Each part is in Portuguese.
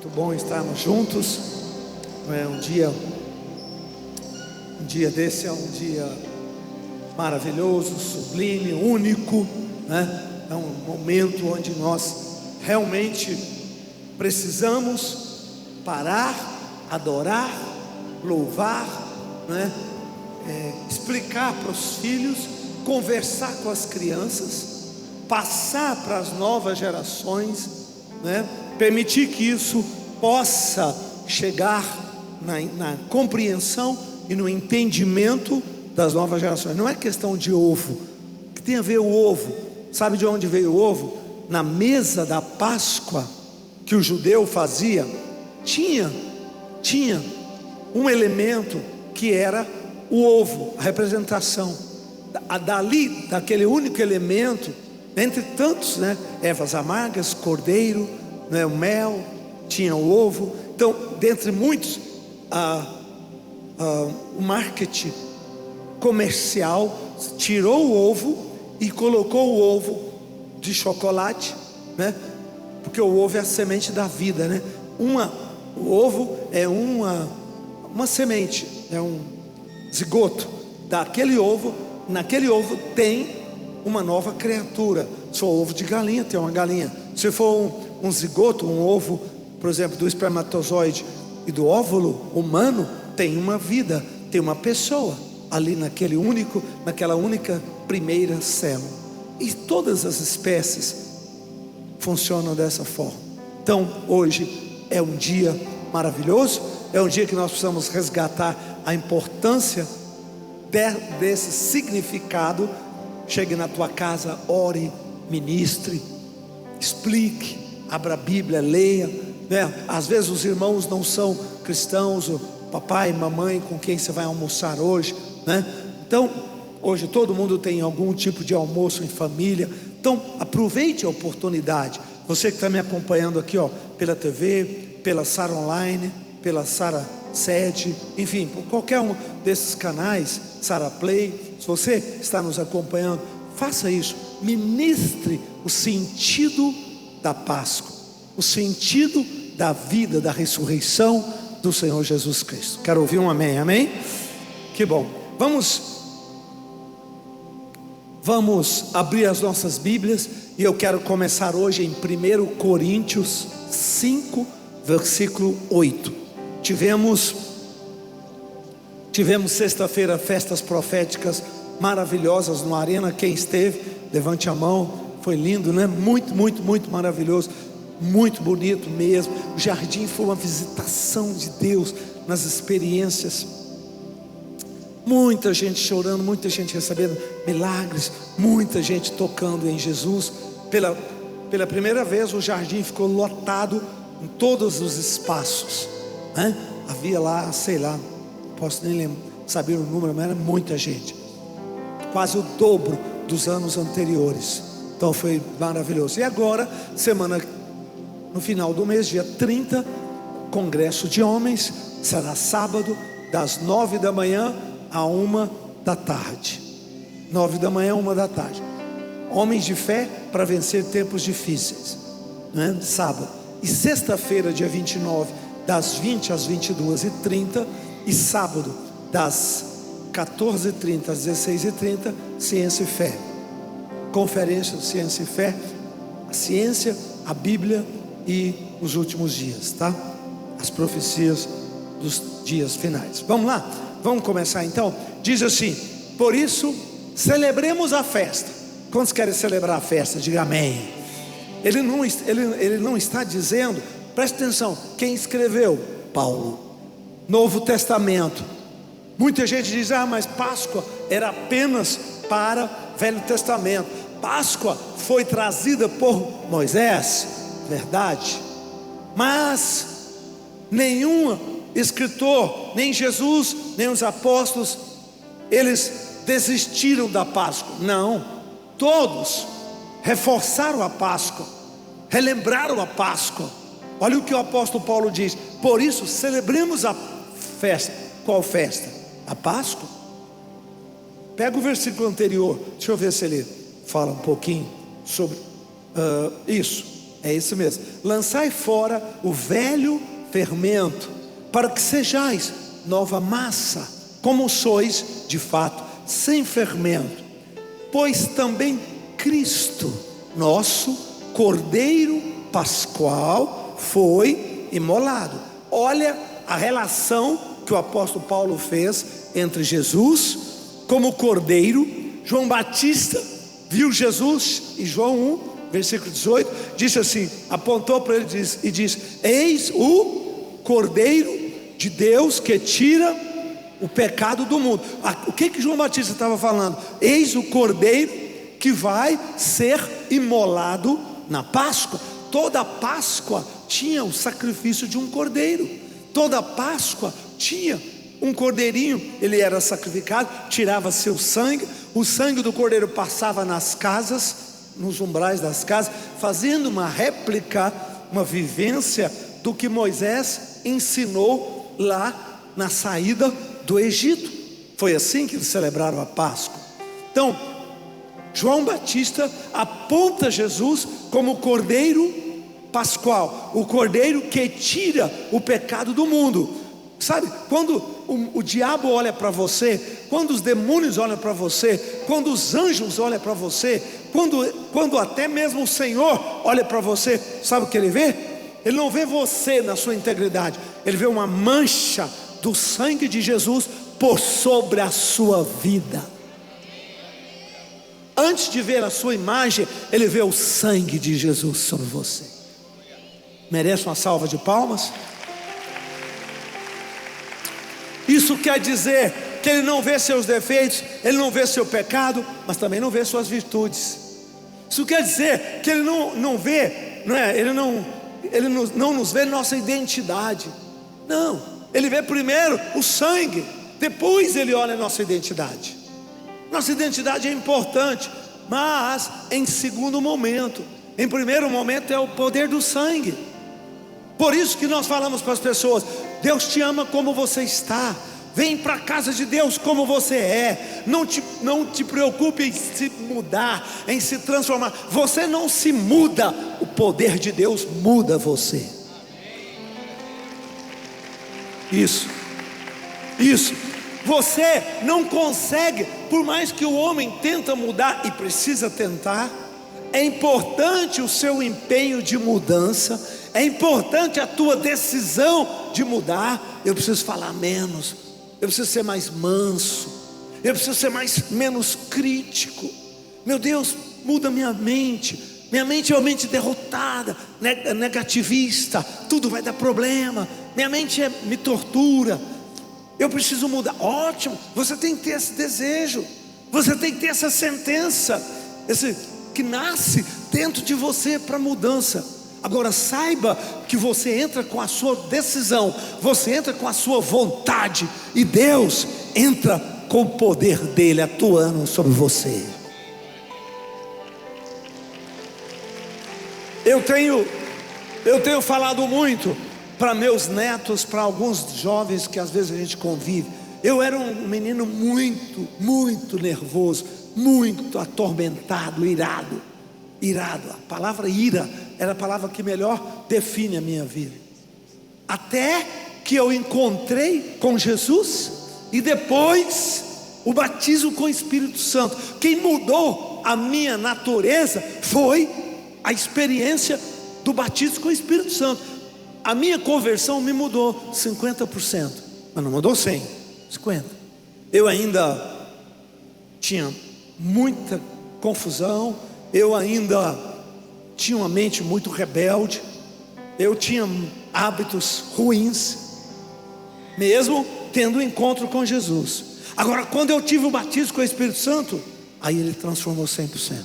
Muito bom estarmos juntos. Um dia desse é um dia maravilhoso, sublime, único, né? É um momento onde nós realmente precisamos parar, adorar, louvar, né? Explicar para os filhos, conversar com as crianças, passar para as novas gerações, né? Permitir que isso possa chegar na compreensão e no entendimento das novas gerações. Não é questão de ovo. O que tem a ver o ovo? Sabe de onde veio o ovo? Na mesa da Páscoa que o judeu fazia, tinha um elemento que era o ovo, a representação. Dali, daquele único elemento, entre tantos, né? Ervas amargas, cordeiro, né? O mel, tinha o ovo. Então, dentre muitos, o marketing comercial tirou o ovo e colocou o ovo de chocolate, né? Porque o ovo é a semente da vida, né? O ovo é uma semente, é um zigoto. Daquele ovo, naquele ovo tem uma nova criatura. Se for ovo de galinha, tem uma galinha. Se for um zigoto, um ovo, por exemplo, do espermatozoide e do óvulo humano, tem uma vida, tem uma pessoa ali naquela única primeira célula. E todas as espécies funcionam dessa forma. Então, hoje é um dia maravilhoso, é um dia que nós precisamos resgatar a importância desse significado. Chegue na tua casa, ore, ministre, explique, abra a Bíblia, leia, né? Às vezes os irmãos não são cristãos, o papai, mamãe com quem você vai almoçar hoje, né? Então, hoje todo mundo tem algum tipo de almoço em família. Então, aproveite a oportunidade. Você que está me acompanhando aqui, ó, pela TV, pela Sara Online, pela Sara Sede, enfim, por qualquer um desses canais, Sara Play. Se você está nos acompanhando, faça isso. Ministre o sentido da Páscoa, o sentido da vida, da ressurreição do Senhor Jesus Cristo. Quero ouvir um amém, amém? Que bom. Vamos abrir as nossas Bíblias, e eu quero começar hoje em 1 Coríntios 5, versículo 8. Tivemos sexta-feira festas proféticas maravilhosas no Arena. Quem esteve, levante a mão. Foi lindo, né? Muito, muito, muito maravilhoso, muito bonito mesmo. O jardim foi uma visitação de Deus nas experiências. Muita gente chorando, muita gente recebendo milagres, muita gente tocando em Jesus. Pela primeira vez o jardim ficou lotado em todos os espaços, né? Havia lá, sei lá, não posso nem saber o número, mas era muita gente, quase o dobro dos anos anteriores. Então foi maravilhoso. E agora, no final do mês, dia 30, congresso de homens, será sábado, das 9 da manhã a 1 da tarde. 9 da manhã a 1 da tarde. Homens de fé para vencer tempos difíceis, né? Sábado. E sexta-feira, dia 29, das 20 às 22h30. E sábado, das 14h30 às 16h30, Ciência e Fé. Conferência Ciência e Fé, a ciência, a Bíblia e os últimos dias, tá? As profecias dos dias finais. Vamos lá? Vamos começar então? Diz assim: por isso, celebremos a festa. Quantos querem celebrar a festa? Diga amém. Ele não está dizendo, presta atenção, quem escreveu? Paulo. Novo Testamento. Muita gente diz, mas Páscoa era apenas para Velho Testamento. Páscoa foi trazida por Moisés, verdade. Mas nenhum escritor, nem Jesus, nem os apóstolos, eles desistiram da Páscoa. Não, todos reforçaram a Páscoa, relembraram a Páscoa. Olha o que o apóstolo Paulo diz: por isso celebremos a festa. Qual festa? A Páscoa. Pega o versículo anterior, deixa eu ver se ele fala um pouquinho sobre isso. É isso mesmo. Lançai fora o velho fermento, para que sejais nova massa, como sois de fato, sem fermento. Pois também Cristo, nosso Cordeiro Pascual, foi imolado. Olha a relação que o apóstolo Paulo fez entre Jesus como Cordeiro. João Batista viu Jesus em João 1, versículo 18, disse assim, apontou para ele e disse: eis o Cordeiro de Deus que tira o pecado do mundo. O que João Batista estava falando? Eis o Cordeiro que vai ser imolado na Páscoa. Toda Páscoa tinha o sacrifício de um cordeiro. Toda Páscoa tinha um cordeirinho, ele era sacrificado, tirava seu sangue, o sangue do cordeiro passava nas casas, nos umbrais das casas, fazendo uma réplica, uma vivência do que Moisés ensinou lá na saída do Egito. Foi assim que eles celebraram a Páscoa. Então, João Batista aponta Jesus como o Cordeiro Pascual, o Cordeiro que tira o pecado do mundo. Sabe, quando o diabo olha para você, quando os demônios olham para você, quando os anjos olham para você, quando até mesmo o Senhor olha para você, sabe o que ele vê? Ele não vê você na sua integridade, ele vê uma mancha do sangue de Jesus por sobre a sua vida. Antes de ver a sua imagem, ele vê o sangue de Jesus sobre você. Merece uma salva de palmas? Isso quer dizer que ele não vê seus defeitos, ele não vê seu pecado, mas também não vê suas virtudes. Isso quer dizer que ele não vê, ele não nos vê nossa identidade. Não, ele vê primeiro o sangue, depois ele olha a nossa identidade. Nossa identidade é importante, mas em segundo momento. Em primeiro momento é o poder do sangue. Por isso que nós falamos para as pessoas: Deus te ama como você está. Vem para a casa de Deus como você é. Não te preocupe em se mudar, em se transformar. Você não se muda, o poder de Deus muda você. Isso. Você não consegue, por mais que o homem tenta mudar, e precisa tentar. É importante o seu empenho de mudança, é importante a tua decisão de mudar. Eu preciso falar menos, eu preciso ser mais manso, eu preciso ser menos crítico. Meu Deus, muda minha mente. Minha mente é uma mente derrotada, negativista, tudo vai dar problema. Minha mente me tortura. Eu preciso mudar. Ótimo, você tem que ter esse desejo, você tem que ter essa sentença, que nasce dentro de você para mudança. Agora saiba que você entra com a sua decisão, você entra com a sua vontade, e Deus entra com o poder dele atuando sobre você. Eu tenho falado muito para meus netos, para alguns jovens que às vezes a gente convive. Eu era um menino muito nervoso, muito atormentado, irado. A palavra ira era a palavra que melhor define a minha vida. Até que eu encontrei com Jesus, e depois o batismo com o Espírito Santo. Quem mudou a minha natureza foi a experiência do batismo com o Espírito Santo. A minha conversão me mudou 50%, mas não mudou 100%, 50%. Eu ainda tinha muita confusão, eu ainda tinha uma mente muito rebelde, eu tinha hábitos ruins, mesmo tendo um encontro com Jesus. Agora, quando eu tive o batismo com o Espírito Santo, aí ele transformou 100%.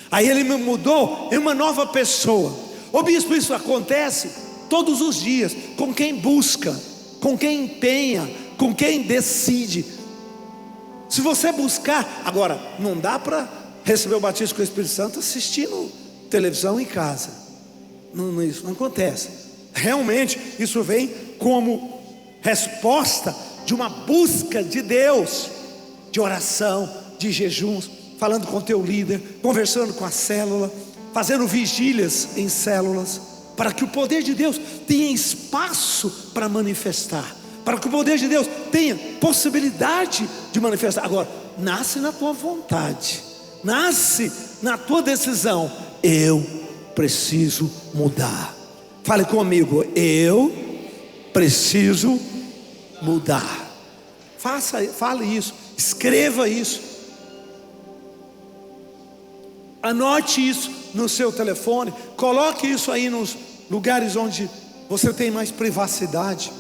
Aí ele me mudou em uma nova pessoa. Ô bispo, isso acontece todos os dias, com quem busca, com quem empenha, com quem decide. Se você buscar, agora, não dá para receber o batismo com o Espírito Santo assistindo televisão em casa. Isso não acontece. Realmente, isso vem como resposta de uma busca de Deus, de oração, de jejuns, falando com o teu líder, conversando com a célula. fazendo vigílias em células, para que o poder de Deus tenha espaço para manifestar, para que o poder de Deus tenha possibilidade de manifestar. Agora, nasce na tua vontade, nasce na tua decisão. Eu preciso mudar. Fale comigo, eu preciso mudar. Fale isso, escreva isso, anote isso no seu telefone, coloque isso aí nos lugares onde você tem mais privacidade.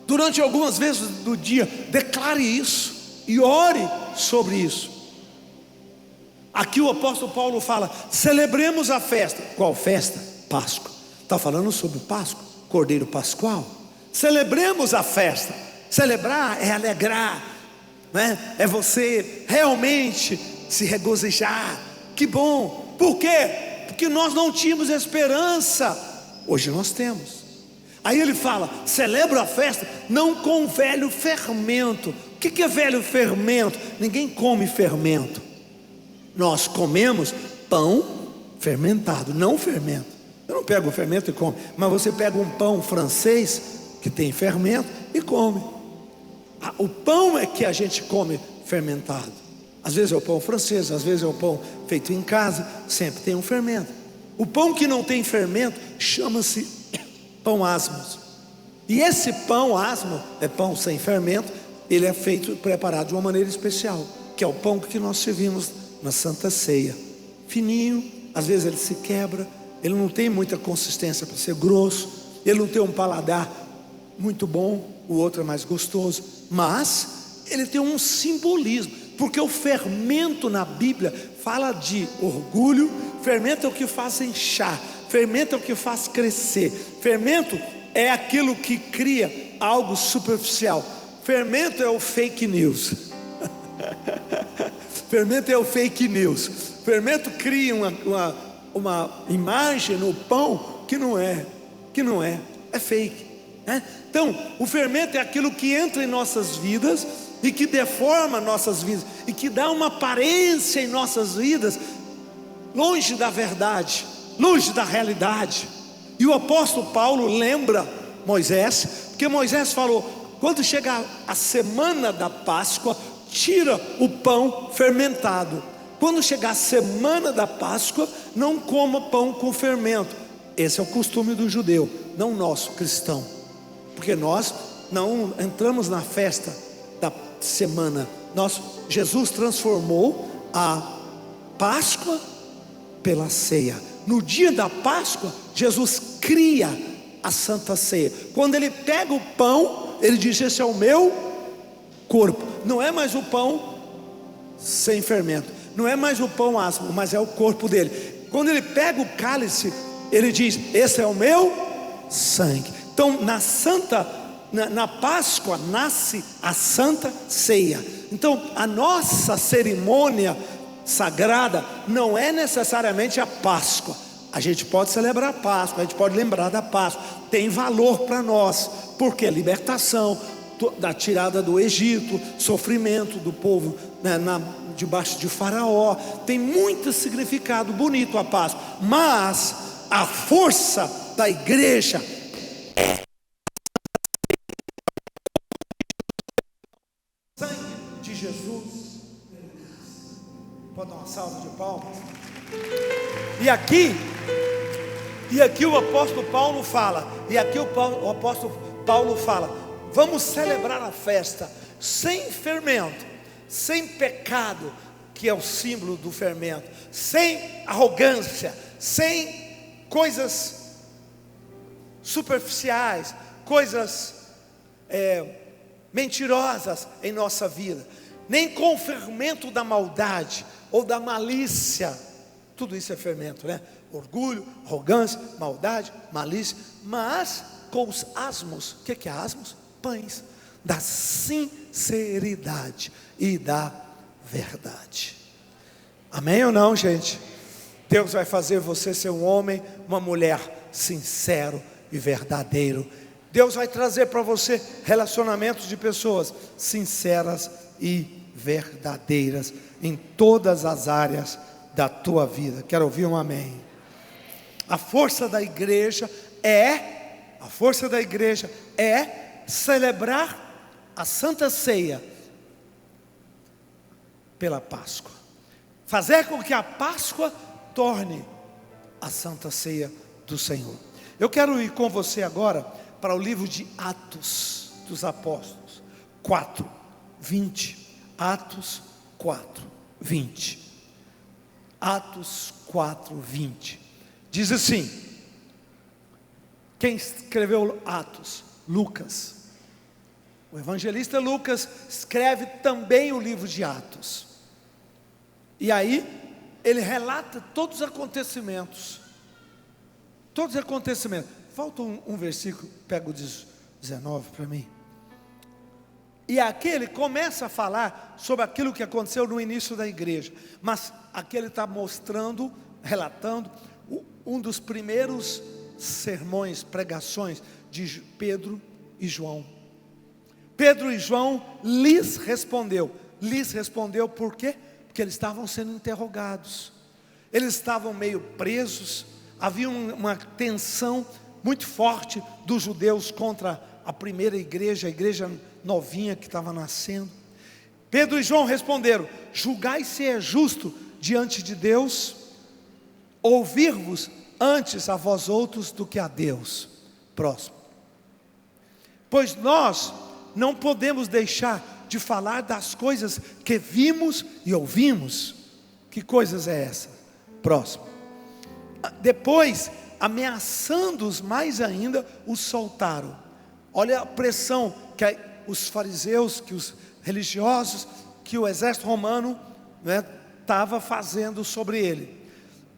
Durante algumas vezes do dia, declare isso e ore sobre isso. Aqui o apóstolo Paulo fala: celebremos a festa. Qual festa? Páscoa. Está falando sobre Páscoa, Cordeiro Pascual. Celebremos a festa. Celebrar é alegrar, né? É você realmente se regozijar. Que bom. Por quê? Porque nós não tínhamos esperança, hoje nós temos. Aí ele fala: celebra a festa não com velho fermento. O que é velho fermento? Ninguém come fermento. Nós comemos pão fermentado, não fermento. Eu não pego o fermento e como, mas você pega um pão francês que tem fermento e come. O pão é que a gente come fermentado. Às vezes é o pão francês, às vezes é o pão feito em casa, sempre tem um fermento. O pão que não tem fermento chama-se pão asmos. E esse pão asmo é pão sem fermento. Ele é feito, preparado de uma maneira especial, que é o pão que nós servimos na Santa Ceia. Fininho, às vezes ele se quebra, ele não tem muita consistência para ser grosso, ele não tem um paladar muito bom, o outro é mais gostoso, mas ele tem um simbolismo, porque o fermento na Bíblia fala de orgulho. Fermento é o que faz inchar, fermento é o que faz crescer, fermento é aquilo que cria algo superficial. Fermento é o fake news. Fermento é o fake news. Fermento cria uma imagem no pão que não é fake, né? Então, o fermento é aquilo que entra em nossas vidas e que deforma nossas vidas e que dá uma aparência em nossas vidas longe da verdade, longe da realidade. E o apóstolo Paulo lembra Moisés, porque Moisés falou: quando chegar a semana da Páscoa, tira o pão fermentado. Quando chegar a semana da Páscoa, não coma pão com fermento. Esse é o costume do judeu, não nosso cristão, porque nós não entramos na festa da semana. Jesus transformou a Páscoa pela ceia. No dia da Páscoa, Jesus cria a Santa Ceia. Quando ele pega o pão, ele diz: esse é o meu corpo. Não é mais o pão sem fermento, não é mais o pão asmo, mas é o corpo dele. Quando ele pega o cálice, ele diz: esse é o meu sangue. Então na Páscoa nasce a Santa Ceia. Então a nossa cerimônia sagrada não é necessariamente a Páscoa. A gente pode celebrar a Páscoa, a gente pode lembrar da Páscoa, tem valor para nós, porque libertação da tirada do Egito, sofrimento do povo, né, debaixo de Faraó, tem muito significado bonito a Páscoa. Mas a força da igreja é o sangue de Jesus. Pode dar uma salva de palmas. E aqui o apóstolo Paulo fala, o apóstolo Paulo fala: vamos celebrar a festa sem fermento, sem pecado, que é o símbolo do fermento, sem arrogância, sem coisas superficiais, coisas mentirosas em nossa vida, nem com o fermento da maldade ou da malícia. Tudo isso é fermento, né? Orgulho, arrogância, maldade, malícia, mas com os asmos. O que é asmos? Pães da sinceridade e da verdade. Amém ou não, gente? Deus vai fazer você ser um homem, uma mulher sincero e verdadeiro. Deus vai trazer para você relacionamentos de pessoas sinceras e verdadeiras em todas as áreas da tua vida. Quero ouvir um amém. A força da igreja é celebrar a Santa Ceia pela Páscoa. Fazer com que a Páscoa torne a Santa Ceia do Senhor. Eu quero ir com você agora para o livro de Atos dos Apóstolos 4:20. Atos 4:20. Atos 4:20. Diz assim: quem escreveu Atos? Lucas. O evangelista Lucas escreve também o livro de Atos. E aí ele relata todos os acontecimentos. Todos os acontecimentos. Falta um versículo, pega o 19 para mim. E aqui ele começa a falar sobre aquilo que aconteceu no início da igreja. Mas aqui ele está mostrando, relatando um dos primeiros sermões, pregações de Pedro e João. Pedro e João lhes respondeu por quê? Porque eles estavam sendo interrogados, eles estavam meio presos, havia uma tensão muito forte dos judeus contra a primeira igreja, a igreja novinha que estava nascendo. Pedro e João responderam: julgai se é justo diante de Deus ouvir-vos antes a vós outros do que a Deus. Próximo. Pois nós não podemos deixar de falar das coisas que vimos e ouvimos. Que coisas é essa? Próximo. Depois, ameaçando-os mais ainda, os soltaram. Olha a pressão que os fariseus, que os religiosos, que o exército romano estava fazendo sobre ele,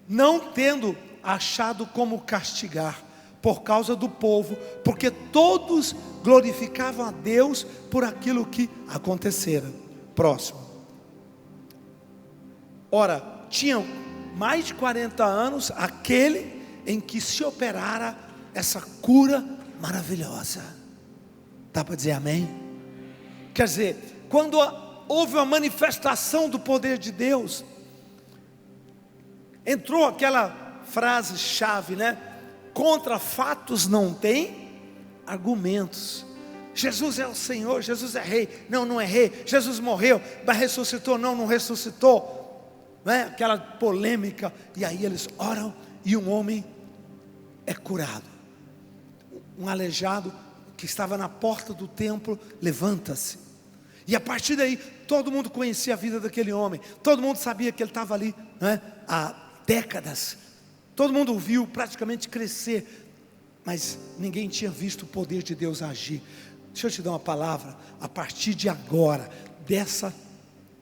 não tendo achado como castigar por causa do povo, porque todos glorificavam a Deus por aquilo que acontecera. Próximo. Ora, tinham mais de 40 anos aquele em que se operara essa cura maravilhosa. Dá para dizer amém? Quer dizer, quando houve uma manifestação do poder de Deus, entrou aquela frase-chave, contra fatos não tem argumentos. Jesus é o Senhor, Jesus é rei. Não, não é rei. Jesus morreu, mas ressuscitou. Não, não ressuscitou. Aquela polêmica. E aí eles oram e um homem é curado. Um aleijado que estava na porta do templo levanta-se. E a partir daí todo mundo conhecia a vida daquele homem. Todo mundo sabia que ele estava ali há décadas. Todo mundo o viu praticamente crescer, mas ninguém tinha visto o poder de Deus agir. Deixa eu te dar uma palavra. A partir de agora,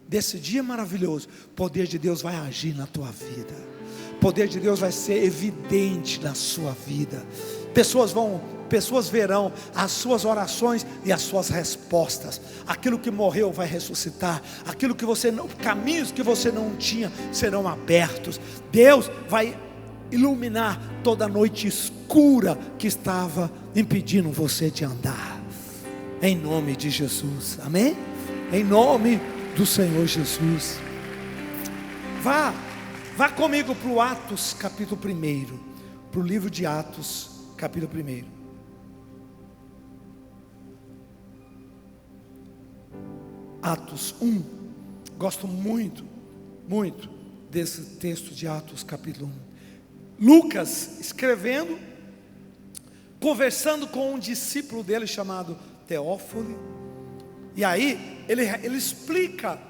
desse dia maravilhoso, o poder de Deus vai agir na tua vida. O poder de Deus vai ser evidente na sua vida. Pessoas verão as suas orações e as suas respostas. Aquilo que morreu vai ressuscitar. Caminhos que você não tinha serão abertos. Deus vai iluminar toda a noite escura que estava impedindo você de andar. Em nome de Jesus, amém? Em nome do Senhor Jesus. Vá comigo para o Atos capítulo 1, para o livro de Atos capítulo 1. Atos 1. Gosto muito desse texto de Atos capítulo 1. Lucas escrevendo, conversando com um discípulo dele chamado Teófilo. E aí ele explica.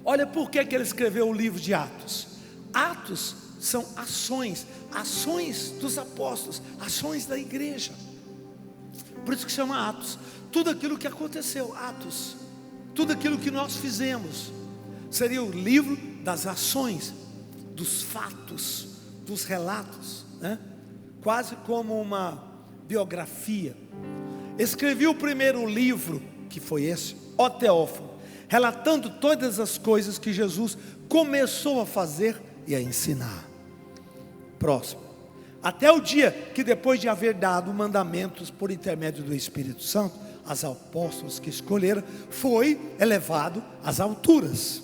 Olha por que ele escreveu o livro de Atos. Atos são ações dos apóstolos, ações da igreja. Por isso que chama Atos. Tudo aquilo que aconteceu, Atos. Tudo aquilo que nós fizemos seria o livro das ações, dos fatos, dos relatos, quase como uma biografia. Escrevi o primeiro livro, que foi esse, ó Teófilo, relatando todas as coisas que Jesus começou a fazer e a ensinar. Próximo. Até o dia que, depois de haver dado mandamentos por intermédio do Espírito Santo aos apóstolos que escolheram, foi elevado às alturas.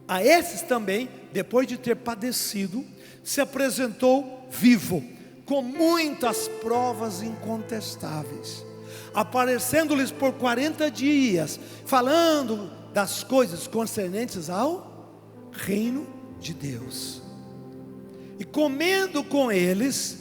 A esses também, depois de ter padecido, se apresentou vivo, com muitas provas incontestáveis, aparecendo-lhes por 40 dias, falando das coisas concernentes ao reino de Deus, e comendo com eles.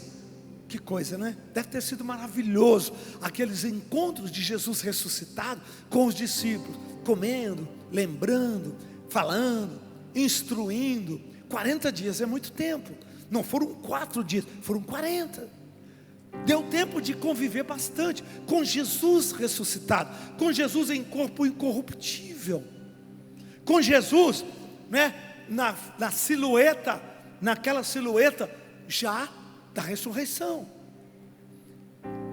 Que coisa, né? Deve ter sido maravilhoso aqueles encontros de Jesus ressuscitado com os discípulos, comendo, lembrando, falando, instruindo. 40 dias é muito tempo. Não foram 4 dias, foram 40. Deu tempo de conviver bastante com Jesus ressuscitado, com Jesus em corpo incorruptível, com Jesus, né, na silhueta, naquela silhueta já da ressurreição.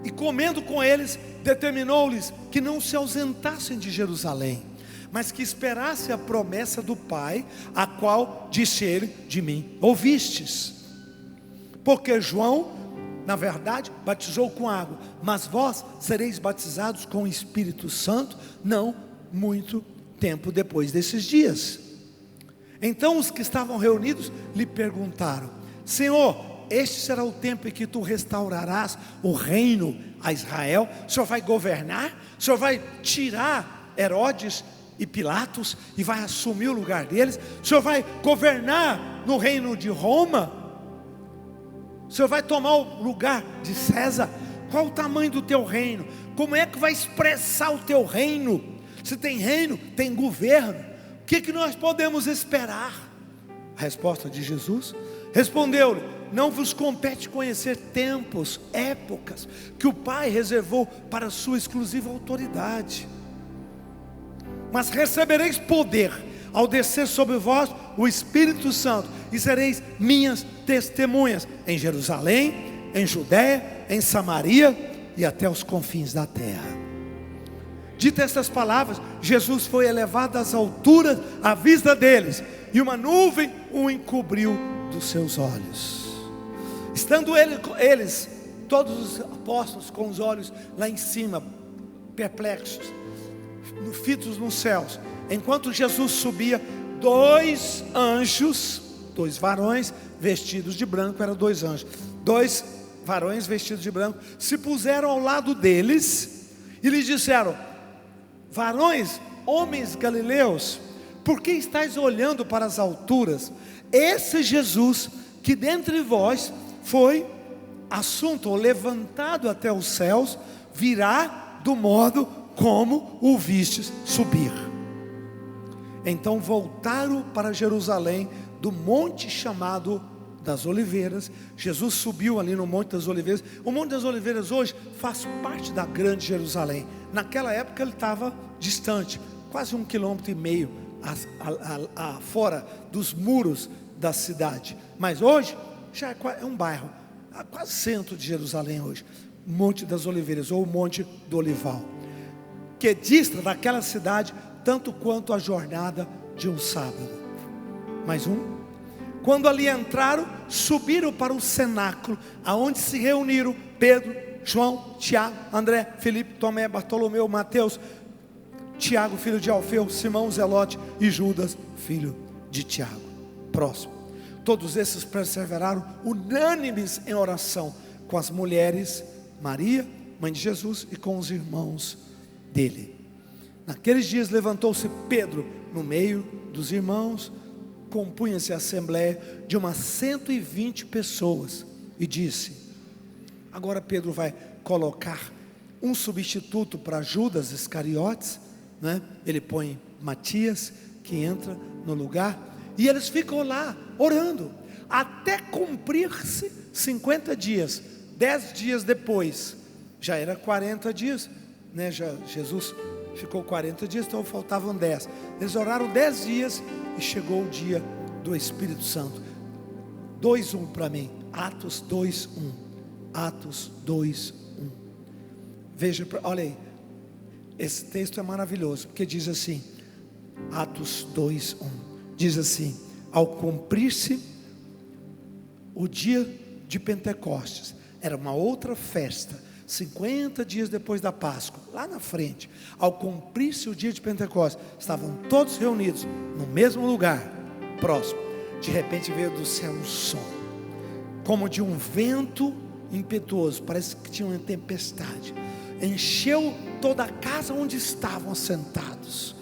E comendo com eles, determinou-lhes que não se ausentassem de Jerusalém, mas que esperasse a promessa do Pai, a qual disse ele: de mim ouvistes. Porque João, na verdade, batizou com água, mas vós sereis batizados com o Espírito Santo, não muito tempo depois desses dias. Então os que estavam reunidos lhe perguntaram: Senhor, este será o tempo em que tu restaurarás o reino a Israel? O Senhor vai governar? O Senhor vai tirar Herodes e Pilatos e vai assumir o lugar deles? O Senhor vai governar no reino de Roma? O Senhor vai tomar o lugar de César? Qual o tamanho do teu reino? Como é que vai expressar o teu reino? Se tem reino, tem governo. O que nós podemos esperar? A resposta de Jesus: respondeu-lhe: não vos compete conhecer tempos, épocas, que o Pai reservou para a sua exclusiva autoridade. Mas recebereis poder, ao descer sobre vós o Espírito Santo, e sereis minhas testemunhas, em Jerusalém, em Judéia, em Samaria, e até os confins da terra. Dito estas palavras, Jesus foi elevado às alturas à vista deles, e uma nuvem o encobriu dos seus olhos. Estando eles, todos os apóstolos, com os olhos lá em cima, perplexos, fitos nos céus, enquanto Jesus subia, 2 anjos, 2 varões vestidos de branco, eram 2 anjos, 2 varões vestidos de branco, se puseram ao lado deles, e lhes disseram: varões, homens galileus, por que estáis olhando para as alturas? Esse Jesus, que dentre vós foi assunto ou levantado até os céus, virá do modo como o vistes subir. Então voltaram para Jerusalém, do monte chamado das Oliveiras. Jesus subiu ali no Monte das Oliveiras. O Monte das Oliveiras hoje faz parte da grande Jerusalém. Naquela época ele estava distante, quase 1,5 km fora dos muros da cidade. Mas hoje já é um bairro, quase centro de Jerusalém hoje, Monte das Oliveiras, ou Monte do Olival, que dista daquela cidade tanto quanto a jornada de um sábado. Mais um. Quando ali entraram, subiram para o cenáculo, aonde se reuniram Pedro, João, Tiago, André, Filipe, Tomé, Bartolomeu, Mateus, Tiago, filho de Alfeu, Simão, Zelote e Judas, filho de Tiago. Próximo. Todos esses perseveraram unânimes em oração com as mulheres, Maria, mãe de Jesus, e com os irmãos dele. Naqueles dias levantou-se Pedro no meio dos irmãos, compunha-se a assembleia de umas 120 pessoas, e disse: agora Pedro vai colocar um substituto para Judas Iscariotes, né? Ele põe Matias, que entra no lugar, e eles ficam lá orando, até cumprir-se 50 dias, 10 dias depois, já era 40 dias, né? Jesus ficou 40 dias, então faltavam 10, eles oraram 10 dias, e chegou o dia do Espírito Santo. 2:1 para mim, Atos 2:1, Atos 2:1, veja, olha aí, esse texto é maravilhoso, porque diz assim, Atos 2:1, diz assim: ao cumprir-se o dia de Pentecostes, era uma outra festa, 50 dias depois da Páscoa, lá na frente, ao cumprir-se o dia de Pentecostes, estavam todos reunidos no mesmo lugar, Próximo. De repente veio do céu um som, como de um vento impetuoso, parece que tinha uma tempestade, encheu toda a casa onde estavam sentados,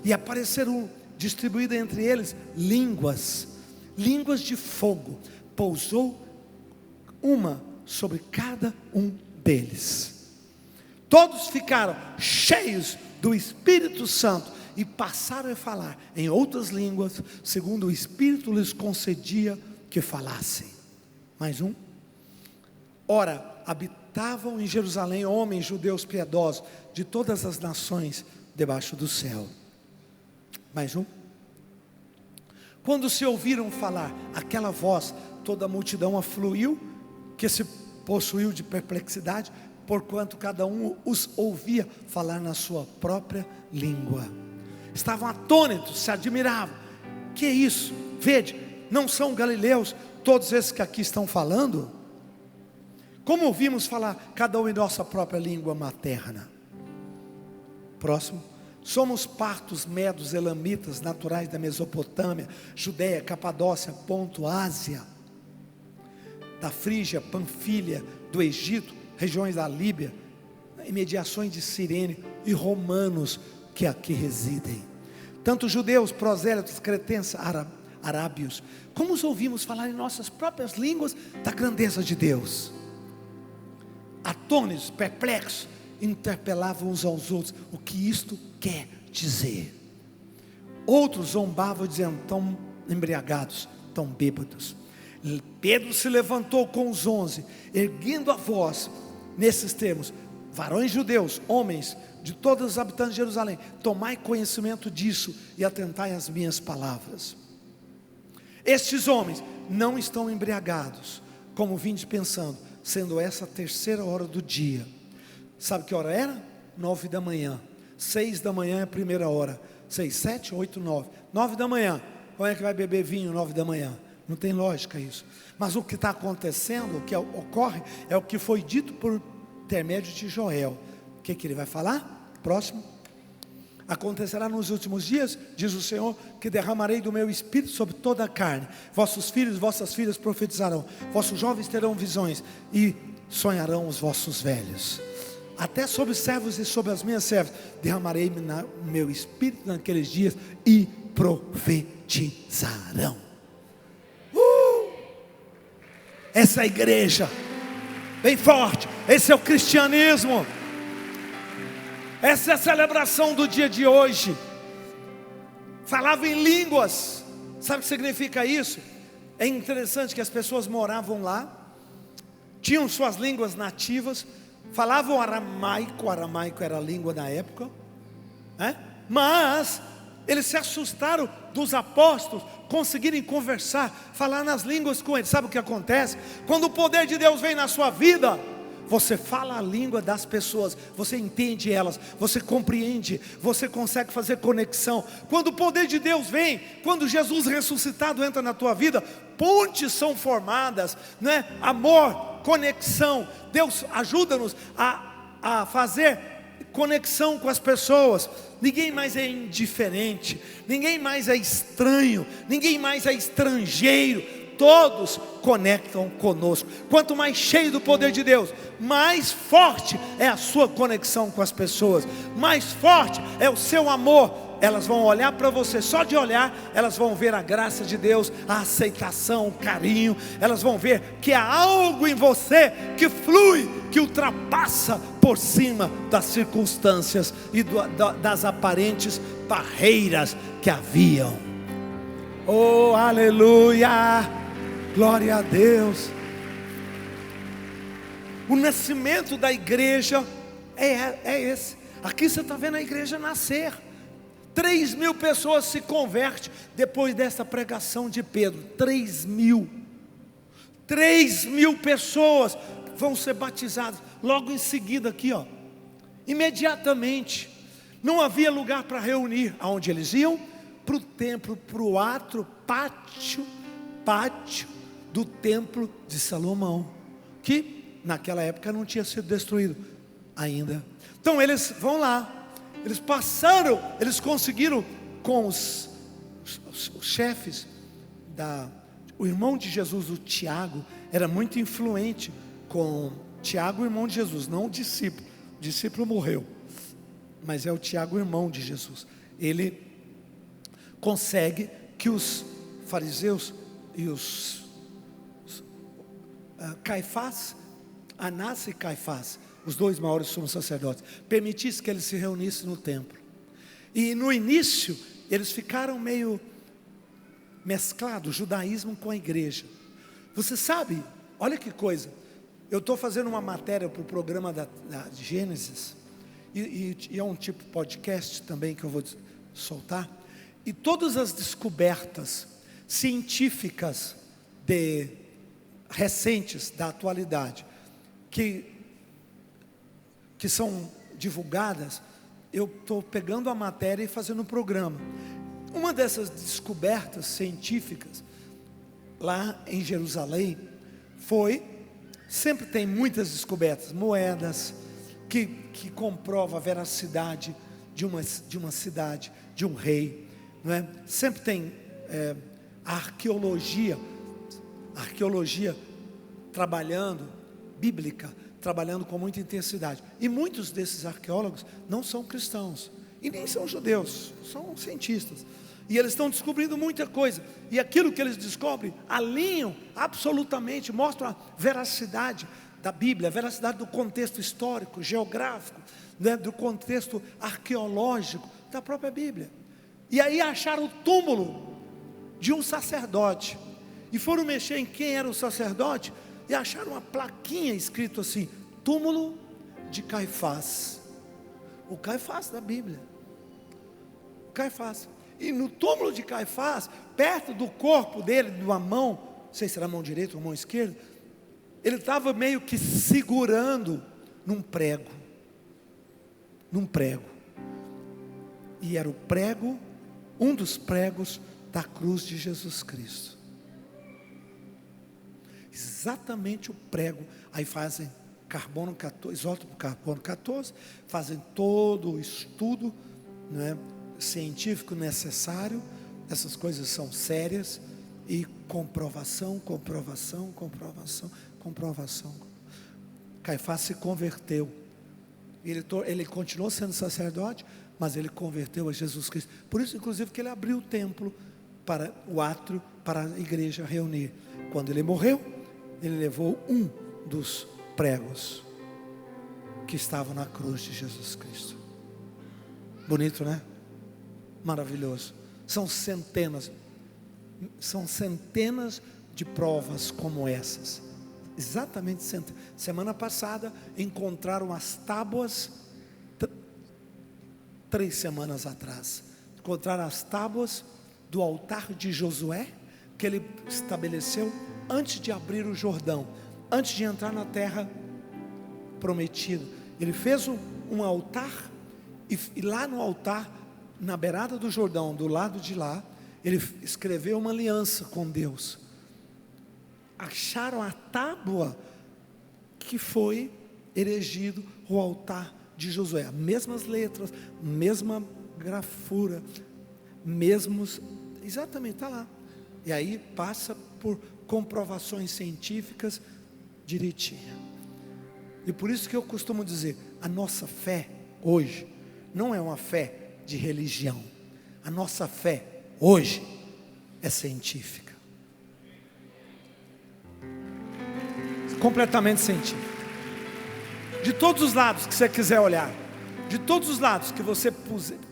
e apareceram distribuídas entre eles línguas de fogo, pousou uma sobre cada um deles. Todos ficaram cheios do Espírito Santo e passaram a falar em outras línguas, segundo o Espírito lhes concedia que falassem. Mais um. Ora, habitavam em Jerusalém homens judeus piedosos de todas as nações debaixo do céu. Mais um. Quando se ouviram falar aquela voz, toda a multidão afluiu, que se possuiu de perplexidade, porquanto cada um os ouvia falar na sua própria língua. Estavam atônitos, se admiravam. Que é isso? Vede, não são galileus todos esses que aqui estão falando? Como ouvimos falar cada um em nossa própria língua materna? Próximo. Somos partos, medos, elamitas, naturais da Mesopotâmia, Judéia, Capadócia, Ponto, Ásia, da Frígia, Panfilha, do Egito, regiões da Líbia, imediações de Cirene, e romanos que aqui residem, tanto judeus, prosélitos, cretenses, arábios. Como os ouvimos falar em nossas próprias línguas da grandeza de Deus? Atônitos, perplexos, interpelavam uns aos outros: o que isto quer dizer? Outros zombavam, dizendo: tão embriagados, tão bêbados. Pedro se levantou com os 11, erguendo a voz nesses termos: varões judeus, homens de todos os habitantes de Jerusalém, tomai conhecimento disso e atentai às minhas palavras. Estes homens não estão embriagados, como vindes pensando, sendo essa a terceira hora do dia. Sabe que hora era? 9 da manhã. 6 da manhã é a primeira hora. 6, 7, 8, 9. 9 da manhã. Como é que vai beber vinho 9 da manhã? Não tem lógica isso. Mas o que está acontecendo, o que ocorre, é o que foi dito por intermédio de Joel. O que ele vai falar? Próximo. Acontecerá nos últimos dias, diz o Senhor, que derramarei do meu espírito sobre toda a carne. Vossos filhos e vossas filhas profetizarão, vossos jovens terão visões, e sonharão os vossos velhos. Até sobre os servos e sobre as minhas servas derramarei o meu espírito naqueles dias, e profetizarão. Essa é a igreja, bem forte. Esse é o cristianismo. Essa é a celebração do dia de hoje. Falava em línguas. Sabe o que significa isso? É interessante que as pessoas moravam lá, tinham suas línguas nativas, falavam aramaico. O aramaico era a língua da época, né? Mas eles se assustaram dos apóstolos conseguirem conversar, falar nas línguas com eles. Sabe o que acontece? Quando o poder de Deus vem na sua vida, você fala a língua das pessoas, você entende elas, você compreende, você consegue fazer conexão. Quando o poder de Deus vem, quando Jesus ressuscitado entra na tua vida, pontes são formadas, né? Amor, conexão. Deus ajuda-nos a fazer conexão com as pessoas. Ninguém mais é indiferente, ninguém mais é estranho, ninguém mais é estrangeiro. Todos conectam conosco. Quanto mais cheio do poder de Deus, mais forte é a sua conexão com as pessoas, mais forte é o seu amor. Elas vão olhar para você, só de olhar elas vão ver a graça de Deus, a aceitação, o carinho. Elas vão ver que há algo em você que flui, que ultrapassa por cima das circunstâncias e das aparentes barreiras que haviam. Oh, aleluia! Glória a Deus. O nascimento da igreja é esse. Aqui você está vendo a igreja nascer. 3.000 pessoas se convertem depois dessa pregação de Pedro. 3.000 pessoas vão ser batizadas. Logo em seguida aqui, ó, imediatamente. Não havia lugar para reunir. Aonde eles iam? Para o templo, para o átrio, pátio do templo de Salomão, que naquela época não tinha sido destruído ainda. Então eles vão lá, eles passaram, eles conseguiram com os chefes o irmão de Jesus, o Tiago, era muito influente com Tiago, o irmão de Jesus, não o discípulo. O discípulo morreu, mas é o Tiago, o irmão de Jesus. Ele consegue que os fariseus e Caifás, Anás e Caifás, os dois maiores sumos sacerdotes, permitissem que eles se reunissem no templo. E no início eles ficaram meio mesclados, o judaísmo com a igreja. Você sabe, olha que coisa, eu estou fazendo uma matéria para o programa da Gênesis, e é um tipo de podcast também que eu vou soltar, e todas as descobertas científicas recentes da atualidade, que são divulgadas, eu estou pegando a matéria e fazendo um programa. Uma dessas descobertas científicas, lá em Jerusalém, sempre tem muitas descobertas, moedas, que comprovam a veracidade de uma cidade, de um rei, não é? Sempre tem a arqueologia trabalhando, bíblica, trabalhando com muita intensidade. E muitos desses arqueólogos não são cristãos, e nem são judeus, são cientistas. E eles estão descobrindo muita coisa, e aquilo que eles descobrem, alinham absolutamente, mostram a veracidade da Bíblia, a veracidade do contexto histórico, geográfico, né, do contexto arqueológico da própria Bíblia. E aí acharam o túmulo de um sacerdote, e foram mexer em quem era o sacerdote, e acharam uma plaquinha escrito assim: túmulo de Caifás. O Caifás da Bíblia, Caifás. E no túmulo de Caifás, perto do corpo dele, de uma mão, não sei se era a mão direita ou a mão esquerda, ele estava meio que segurando num prego, e era o prego, um dos pregos da cruz de Jesus Cristo, exatamente o prego. Aí fazem carbono 14, isótopo carbono 14, fazem todo o estudo, né, científico necessário. Essas coisas são sérias, e comprovação. Caifás se converteu, ele continuou sendo sacerdote, mas ele converteu a Jesus Cristo. Por isso, inclusive, que ele abriu o templo, para o átrio, para a igreja reunir. Quando ele morreu, ele levou um dos pregos que estavam na cruz de Jesus Cristo. Bonito, né? Maravilhoso. São centenas de provas como essas. Exatamente centenas. Semana passada encontraram as tábuas, 3 semanas atrás, encontraram as tábuas do altar de Josué, que ele estabeleceu antes de abrir o Jordão, antes de entrar na terra prometida. Ele fez um altar, e lá no altar, na beirada do Jordão, do lado de lá, ele escreveu uma aliança com Deus. Acharam a tábua que foi erigido o altar de Josué, as mesmas letras, mesma grafura, exatamente, está lá. E aí passa por comprovações científicas direitinho. E por isso que eu costumo dizer, a nossa fé hoje não é uma fé de religião. A nossa fé hoje é científica, completamente científica. De todos os lados que você quiser olhar, de todos os lados que você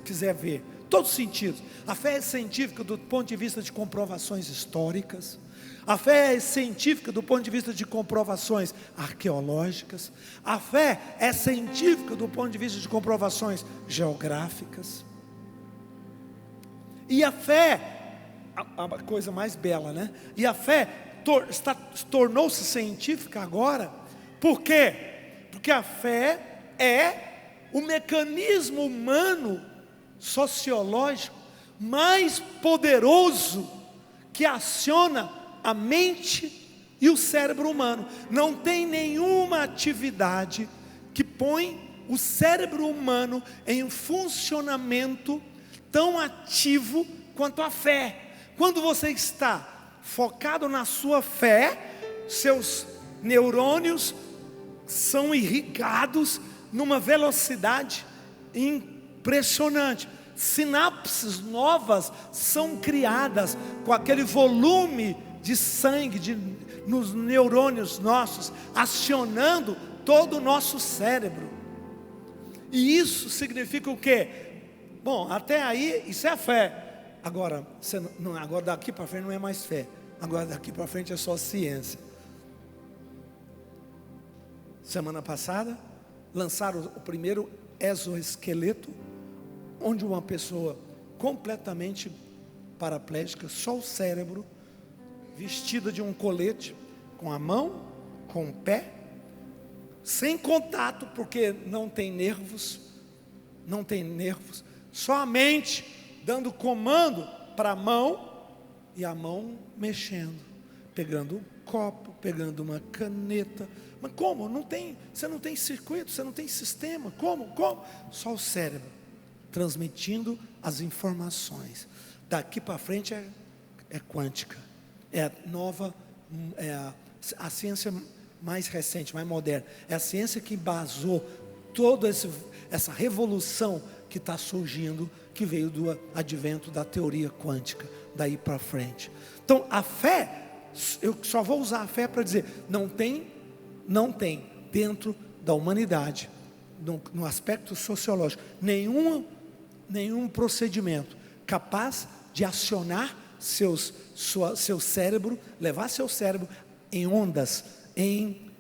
quiser ver, todos os sentidos. A fé é científica do ponto de vista de comprovações históricas. A fé é científica do ponto de vista de comprovações arqueológicas. A fé é científica do ponto de vista de comprovações geográficas. E a fé, a coisa mais bela, né? E a fé tornou-se científica agora. Por quê? Porque a fé é o mecanismo humano, sociológico, mais poderoso que aciona a mente e o cérebro humano. Não tem nenhuma atividade que põe o cérebro humano em um funcionamento tão ativo quanto a fé. Quando você está focado na sua fé, seus neurônios são irrigados numa velocidade impressionante. Sinapses novas são criadas com aquele volume de sangue nos neurônios nossos, acionando todo o nosso cérebro. E isso significa o quê? Bom, até aí isso é fé. Agora, agora daqui para frente não é mais fé. Agora daqui para frente é só ciência. Semana passada lançaram o primeiro exoesqueleto, onde uma pessoa completamente paraplégica, só o cérebro, vestida de um colete, com a mão, com o pé, sem contato, porque não tem nervos, só a mente dando comando para a mão, e a mão mexendo, pegando um copo, pegando uma caneta. Mas como? Você não tem circuito, você não tem sistema. Como? Só o cérebro transmitindo as informações. Daqui para frente é quântica, é nova, a ciência mais recente, mais moderna. É a ciência que embasou toda essa revolução que está surgindo, que veio do advento da teoria quântica, daí para frente. Então a fé, eu só vou usar a fé para dizer, não tem dentro da humanidade, no aspecto sociológico, nenhum procedimento capaz de acionar seu cérebro, levar seu cérebro em ondas, em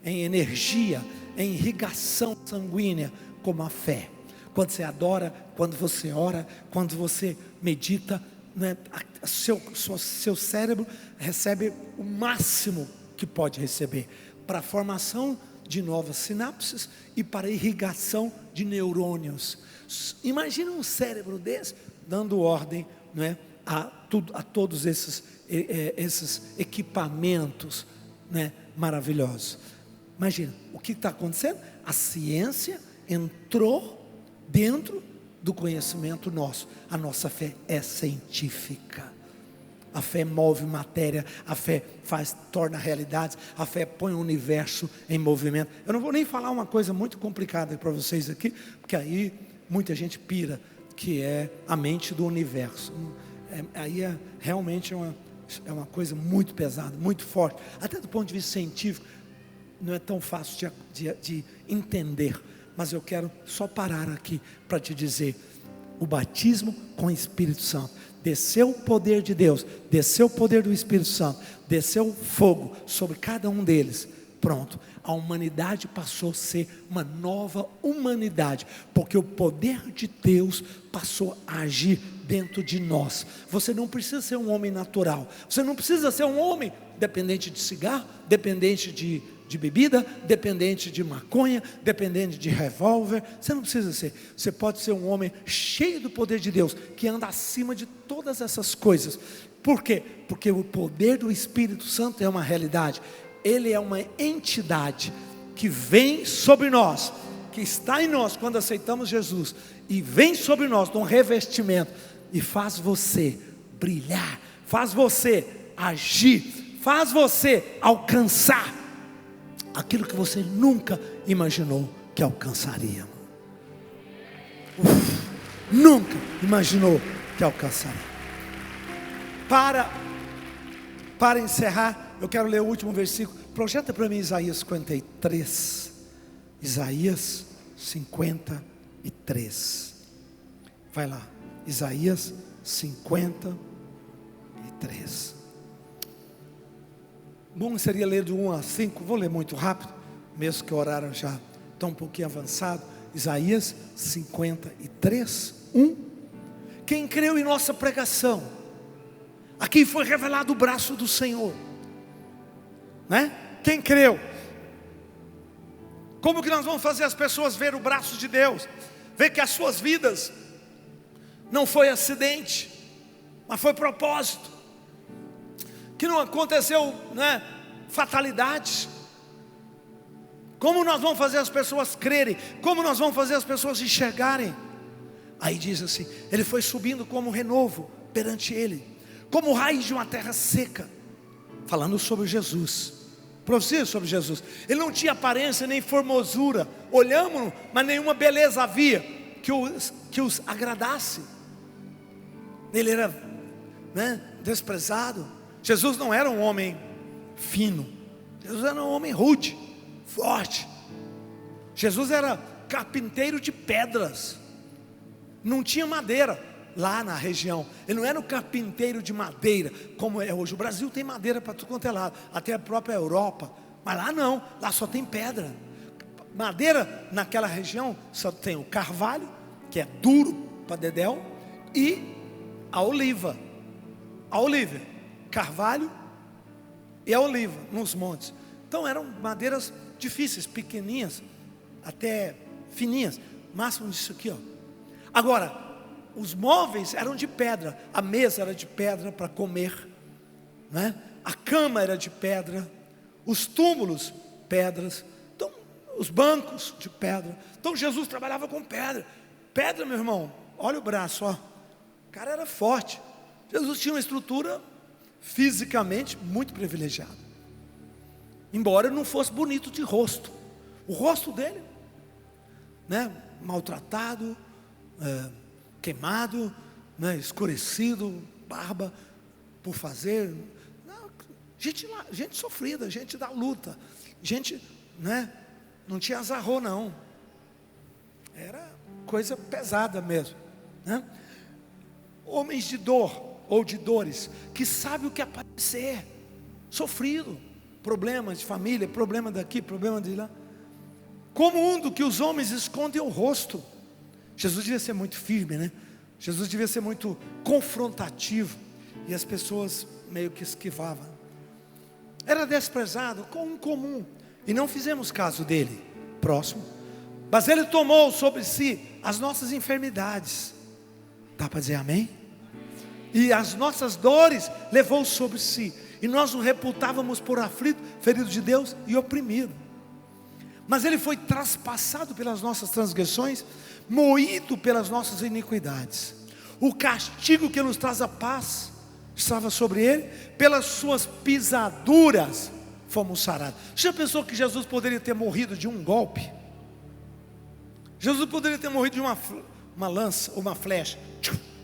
energia, em irrigação sanguínea, como a fé. Quando você adora, quando você ora, quando você medita, né, seu cérebro recebe o máximo que pode receber, para a formação de novas sinapses e para a irrigação de neurônios. Imagina um cérebro desse dando ordem, né, a todos esses equipamentos, né, maravilhosos. Imagina o que está acontecendo. A ciência entrou dentro do conhecimento nosso. A nossa fé é científica. A fé move matéria, a fé torna realidades, a fé põe o universo em movimento. Eu não vou nem falar uma coisa muito complicada para vocês aqui, porque aí muita gente pira, que é a mente do universo. Aí realmente é uma coisa muito pesada, muito forte. Até do ponto de vista científico, não é tão fácil de entender. Mas eu quero só parar aqui para te dizer, o batismo com o Espírito Santo, desceu o poder de Deus, desceu o poder do Espírito Santo, desceu o fogo sobre cada um deles. Pronto, a humanidade passou a ser uma nova humanidade, porque o poder de Deus passou a agir dentro de nós. Você não precisa ser um homem natural, você não precisa ser um homem dependente de cigarro, dependente de bebida, dependente de maconha, dependente de revólver. Você não precisa ser. Você pode ser um homem cheio do poder de Deus, que anda acima de todas essas coisas. Por quê? Porque o poder do Espírito Santo é uma realidade. Ele é uma entidade que vem sobre nós, que está em nós quando aceitamos Jesus, e vem sobre nós num revestimento, e faz você brilhar, faz você agir, faz você alcançar aquilo que você nunca imaginou que alcançaria. Nunca imaginou que alcançaria. Para encerrar, eu quero ler o último versículo. Projeta para mim Isaías 53. Isaías 53. Vai lá, Isaías 53. Bom seria ler do 1 a 5, vou ler muito rápido, mesmo que o horário já está um pouquinho avançado. Isaías 53, 1. Quem creu em nossa pregação, aqui foi revelado o braço do Senhor, né? Quem creu? Como que nós vamos fazer as pessoas ver o braço de Deus? Ver que as suas vidas não foi acidente, mas foi propósito, que não aconteceu, né, fatalidades. Como nós vamos fazer as pessoas crerem? Como nós vamos fazer as pessoas enxergarem? Aí diz assim: ele foi subindo como renovo perante ele, como raiz de uma terra seca. Falando sobre Jesus, profecia sobre Jesus. Ele não tinha aparência nem formosura, olhamos, mas nenhuma beleza havia que os agradasse. Ele era, desprezado. Jesus não era um homem fino, Jesus era um homem rude, forte. Jesus era carpinteiro de pedras, não tinha madeira lá na região. Ele não era um carpinteiro de madeira como é hoje. O Brasil tem madeira para tudo quanto é lado, até a própria Europa, mas lá não, lá só tem pedra. Madeira naquela região só tem o carvalho, que é duro para dedéu, e a oliva, carvalho e a oliva nos montes. Então eram madeiras difíceis, pequeninhas, até fininhas, máximo disso aqui, ó. Agora, os móveis eram de pedra, a mesa era de pedra para comer, né? A cama era de pedra, os túmulos, pedras, então, os bancos de pedra. Então Jesus trabalhava com pedra. Pedra, meu irmão, olha o braço, ó. O cara era forte. Jesus tinha uma estrutura fisicamente muito privilegiada, embora ele não fosse bonito de rosto. O rosto dele, maltratado, queimado, escurecido, barba por fazer, gente sofrida, gente da luta, gente, não tinha azarro não, era coisa pesada mesmo, homens de dor ou de dores, que sabem o que é padecer, sofrido, problemas de família, problema daqui, problema de lá, como um do que os homens escondem o rosto. Jesus devia ser muito firme, Jesus devia ser muito confrontativo, e as pessoas meio que esquivavam. Era desprezado, como comum, e não fizemos caso dele. Próximo. Mas ele tomou sobre si as nossas enfermidades. Dá para dizer amém? E as nossas dores levou sobre si, e nós o reputávamos por aflito, ferido de Deus e oprimido. Mas ele foi traspassado pelas nossas transgressões, moído pelas nossas iniquidades. O castigo que nos traz a paz estava sobre ele, pelas suas pisaduras fomos sarados. Você já pensou que Jesus poderia ter morrido de um golpe? Jesus poderia ter morrido de uma lança ou uma flecha,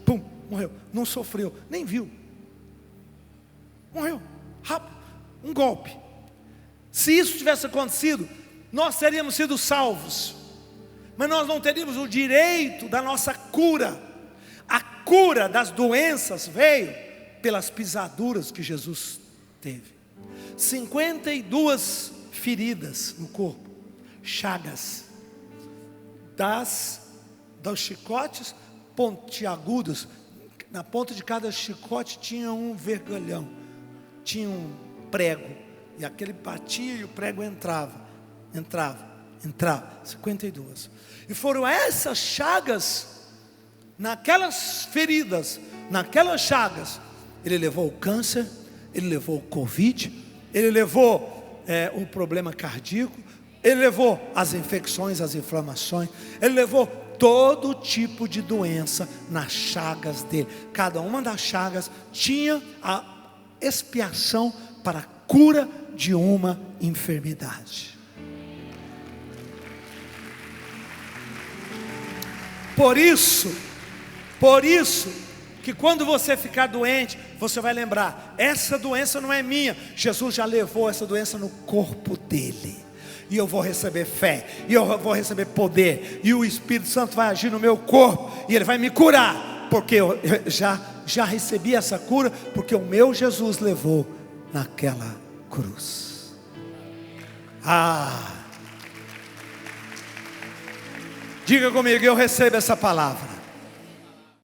pum, morreu, não sofreu, nem viu, morreu, rápido, um golpe. Se isso tivesse acontecido, nós teríamos sido salvos, mas nós não teríamos o direito da nossa cura. A cura das doenças veio pelas pisaduras que Jesus teve. 52 feridas no corpo, chagas, dos chicotes pontiagudos. Na ponta de cada chicote tinha um vergalhão, tinha um prego, e aquele batia e o prego entrava, 52. E foram essas chagas, naquelas feridas, naquelas chagas, ele levou o câncer, ele levou o Covid, ele levou o problema cardíaco, ele levou as infecções, as inflamações, ele levou todo tipo de doença nas chagas dele. Cada uma das chagas tinha a expiação para a cura de uma enfermidade. Por isso que quando você ficar doente, você vai lembrar, essa doença não é minha, Jesus já levou essa doença no corpo dele, e eu vou receber fé, e eu vou receber poder, e o Espírito Santo vai agir no meu corpo, e ele vai me curar, porque eu já recebi essa cura, porque o meu Jesus levou naquela cruz. Diga comigo, eu recebo essa palavra.